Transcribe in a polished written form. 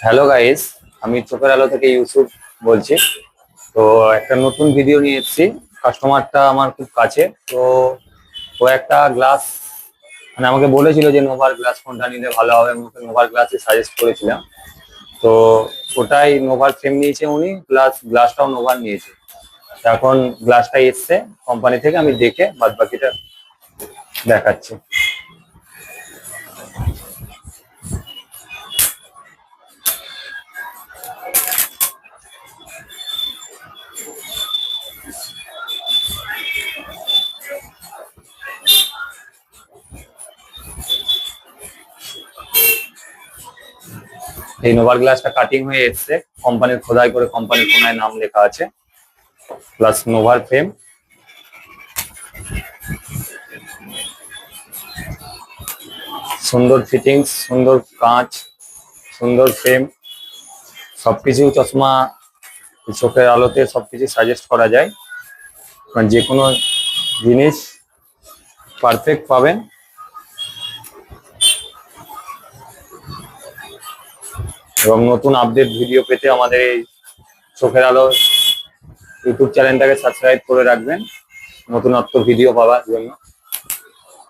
Hello guys, আমি চোখের আলো থেকে ইউসুফ বলছি। তো একটা নতুন ভিডিও নিয়ে এসেছি। কাস্টমারটা আমার খুব কাছে। তো ও একটা গ্লাস আমাকে বলেছিল যে নোভার গ্লাস কোনটা নিলে ভালো হবে, আমি ওকে নোভার গ্লাসই সাজেস্ট করেছিলাম। তো ওটাই নোভার ফ্রেম নিয়েছে উনি, প্লাস গ্লাসটাও নোভার নিয়েছে। তো এখন গ্লাসটা এসছে কোম্পানি থেকে, আমি দেখে বাদ বাকিটা দেখাচ্ছি। এই নোভার গ্লাসটা কাটিং হয়ে এসছে, কোম্পানির খোদাই করে কোম্পানির কোনায় নাম লেখা আছে, প্লাস নোভার ফ্রেম। সুন্দর ফিটিংস, সুন্দর কাঁচ, সুন্দর ফ্রেম, সবকিছু চশমা চোখের আলোতে সবকিছু সাজেস্ট করা যায়। মানে যে কোনো জিনিস পারফেক্ট পাবেন। এবং নতুন আপডেট ভিডিও পেতে আমাদের এই চোখের আলো ইউটিউব চ্যানেলটাকে সাবস্ক্রাইব করে রাখবেন নতুনত্ব ভিডিও পাওয়ার জন্য।